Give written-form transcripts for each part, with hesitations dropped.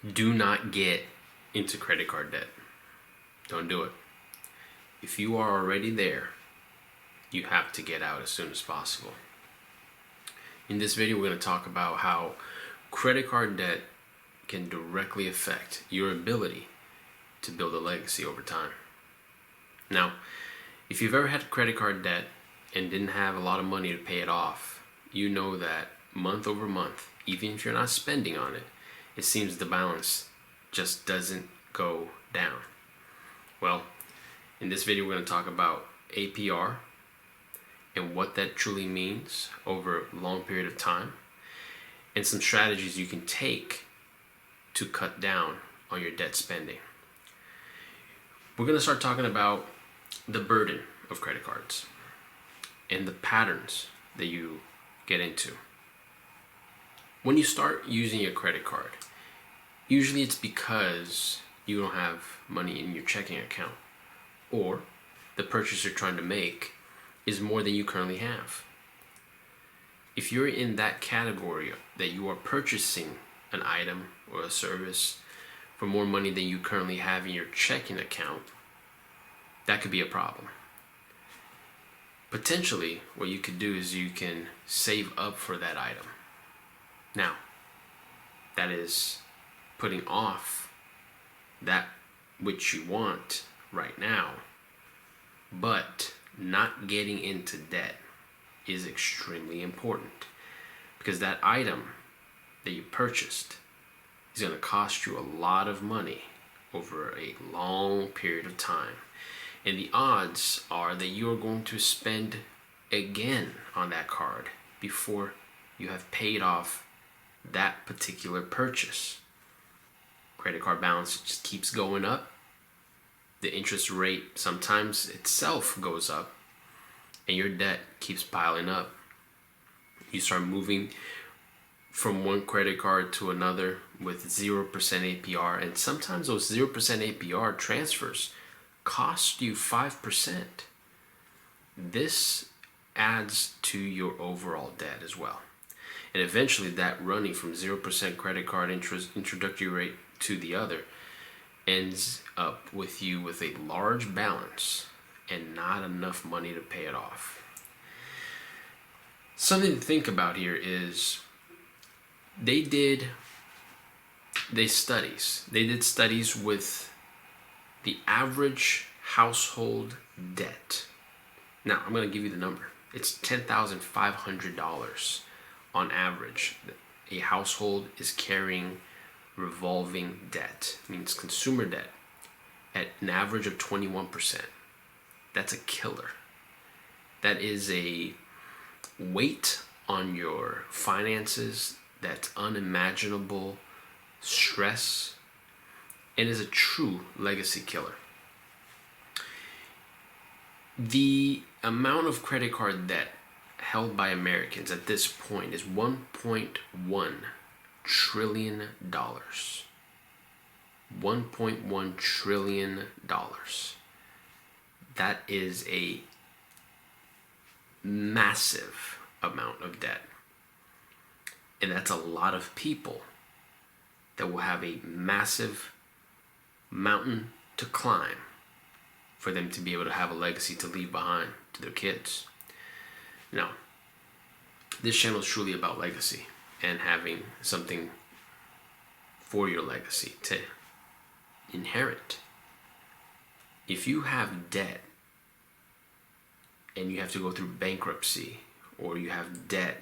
Do not get into credit card debt. Don't do it. If you are already there, you have to get out as soon as possible. In this video, we're going to talk about how credit card debt can directly affect your ability to build a legacy over time. Now, if you've ever had credit card debt and didn't have a lot of money to pay it off, you know that month over month, even if you're not spending on it, it seems the balance just doesn't go down. Well, in this video, we're going to talk about APR and what that truly means over a long period of time, and some strategies you can take to cut down on your debt spending. We're going to start talking about the burden of credit cards and the patterns that you get into. When you start using a credit card, usually it's because you don't have money in your checking account, or the purchase you're trying to make is more than you currently have. If you're in that category that you are purchasing an item or a service for more money than you currently have in your checking account, that could be a problem. Potentially, what you could do is you can save up for that item. Now, that is putting off that which you want right now, but not getting into debt is extremely important, because that item that you purchased is going to cost you a lot of money over a long period of time. And the odds are that you are going to spend again on that card before you have paid off that particular purchase. Credit card balance just keeps going up. The interest rate sometimes itself goes up, and your debt keeps piling up. You start moving from one credit card to another with 0% APR, and sometimes those 0% APR transfers cost you 5%. This adds to your overall debt as well. And eventually that running from 0% credit card interest introductory rate to the other ends up with you with a large balance and not enough money to pay it off. Something to think about here is they did studies with the average household debt. Now, I'm going to give you the number. It's $10,500 on average. A household is carrying revolving debt, means consumer debt, at an average of 21%. That's a killer. That is a weight on your finances that's unimaginable stress, and is a true legacy killer. The amount of credit card debt held by Americans at this point is $1.1 trillion. $1.1 trillion. That is a massive amount of debt. And that's a lot of people that will have a massive mountain to climb for them to be able to have a legacy to leave behind to their kids. Now, this channel is truly about legacy and having something for your legacy to inherit. If you have debt and you have to go through bankruptcy, or you have debt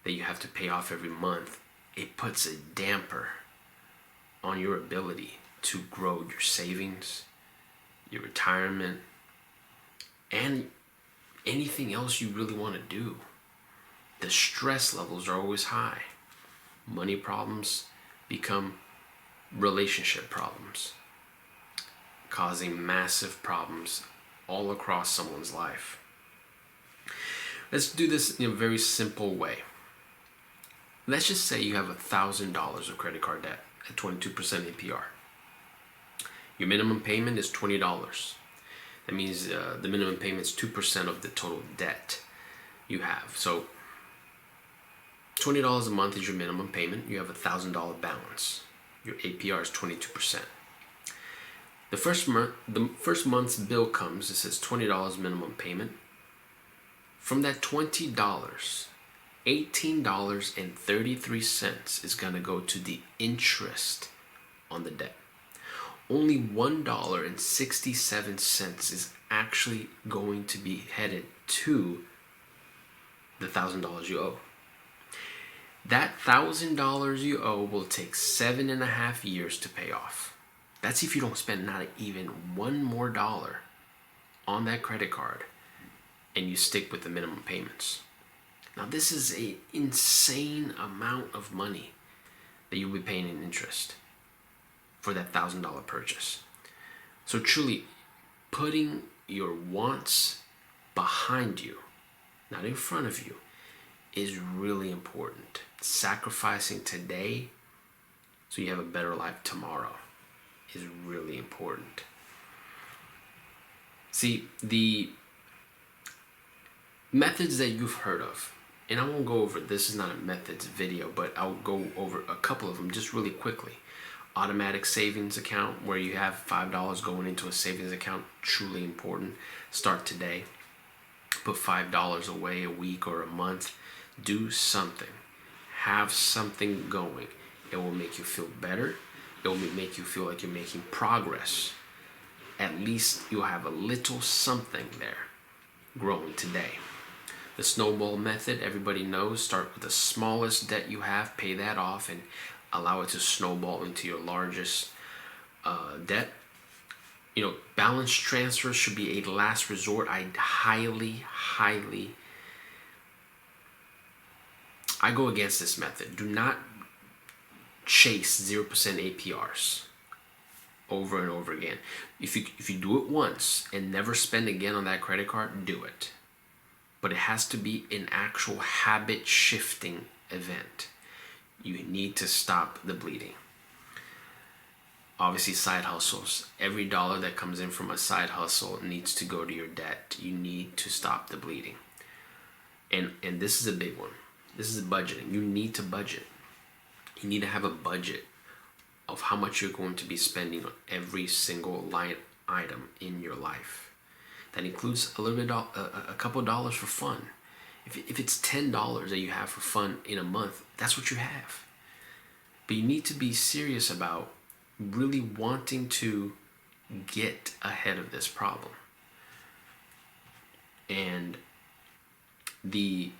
that you have to pay off every month, it puts a damper on your ability to grow your savings, your retirement, and anything else you really want to do. The stress levels are always high. Money problems become relationship problems, causing massive problems all across someone's life. Let's do this in a very simple way. Let's just say you have $1,000 of credit card debt at 22% APR. Your minimum payment is $20. That means the minimum payment is 2% of the total debt you have. So $20 a month is your minimum payment. You have $1,000 balance. Your APR is 22%. The first month's bill comes. It says $20 minimum payment. From that $20, $18.33 is going to go to the interest on the debt. Only $1.67 is actually going to be headed to the $1,000 you owe. That $1,000 you owe will take 7.5 years to pay off. That's if you don't spend not even one more dollar on that credit card and you stick with the minimum payments. Now, this is an insane amount of money that you'll be paying in interest for that $1,000 purchase. So truly, putting your wants behind you, not in front of you, is really important. Sacrificing today so you have a better life tomorrow is really important. See, the methods that you've heard of, and I won't go over, this is not a methods video, but I'll go over a couple of them just really quickly. Automatic savings account, where you have $5 going into a savings account, truly important. Start today. Put $5 away a week or a month. Do something. Have something going. It will make you feel better. It will make you feel like you're making progress. At least you'll have a little something there growing today. The snowball method, everybody knows. Start with the smallest debt you have, pay that off, and allow it to snowball into your largest debt. Balance transfers should be a last resort. I go against this method. Do not chase 0% APRs over and over again. If you do it once and never spend again on that credit card, do it. But it has to be an actual habit shifting event. You need to stop the bleeding. Obviously, side hustles. Every dollar that comes in from a side hustle needs to go to your debt. You need to stop the bleeding. And this is a big one. This is budgeting. You need to budget. You need to have a budget of how much you're going to be spending on every single line item in your life. That includes a couple of dollars for fun. If it's $10 that you have for fun in a month, that's what you have. But you need to be serious about really wanting to get ahead of this problem. And the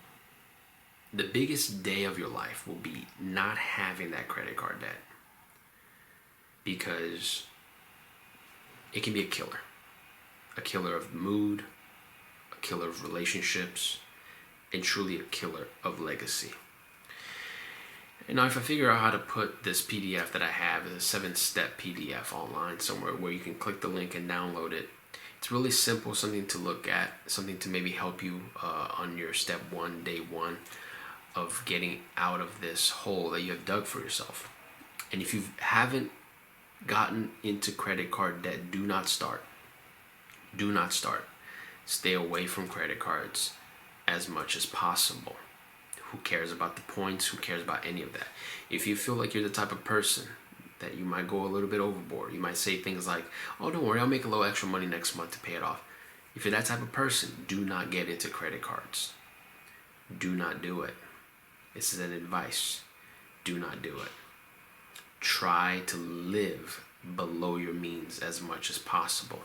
biggest day of your life will be not having that credit card debt, because it can be a killer of mood, a killer of relationships, and truly a killer of legacy. And now if I figure out how to put this PDF that I have, a 7-step PDF online somewhere where you can click the link and download it, it's really simple, something to look at, something to maybe help you on your step 1, day 1 of getting out of this hole that you have dug for yourself. And if you haven't gotten into credit card debt, do not start. Do not start. Stay away from credit cards as much as possible. Who cares about the points? Who cares about any of that? If you feel like you're the type of person that you might go a little bit overboard, you might say things like, oh, don't worry, I'll make a little extra money next month to pay it off. If you're that type of person, do not get into credit cards. Do not do it. This is an advice. Do not do it. Try to live below your means as much as possible.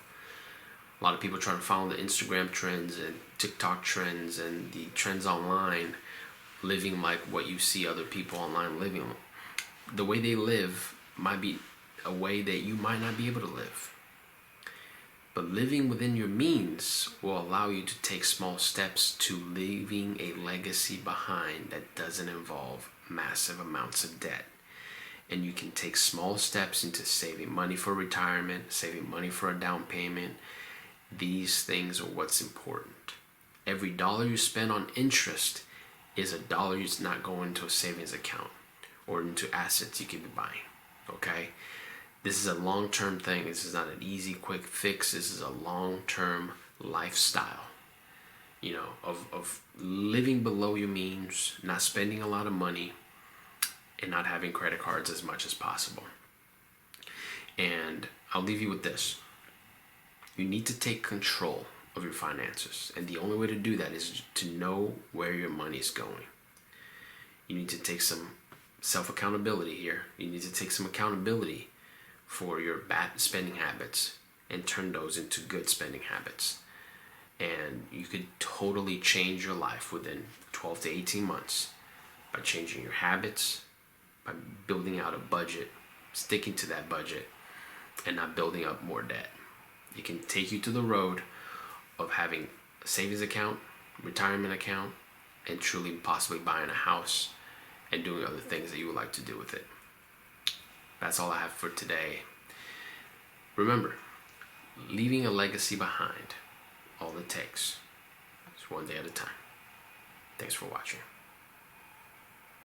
A lot of people try to follow the Instagram trends and TikTok trends and the trends online, living like what you see other people online living. The way they live might be a way that you might not be able to live. But living within your means will allow you to take small steps to leaving a legacy behind that doesn't involve massive amounts of debt. And you can take small steps into saving money for retirement, saving money for a down payment. These things are what's important. Every dollar you spend on interest is a dollar that's not going to a savings account or into assets you could be buying. Okay? This is a long-term thing. This is not an easy, quick fix. This is a long-term lifestyle, of living below your means, not spending a lot of money, and not having credit cards as much as possible. And I'll leave you with this. You need to take control of your finances. And the only way to do that is to know where your money is going. You need to take some self-accountability here. You need to take some accountability for your bad spending habits and turn those into good spending habits. And you could totally change your life within 12 to 18 months by changing your habits, by building out a budget, sticking to that budget, and not building up more debt. It can take you to the road of having a savings account, retirement account, and truly possibly buying a house and doing other things that you would like to do with it. That's all I have for today. Remember, leaving a legacy behind, all it takes is one day at a time. Thanks for watching.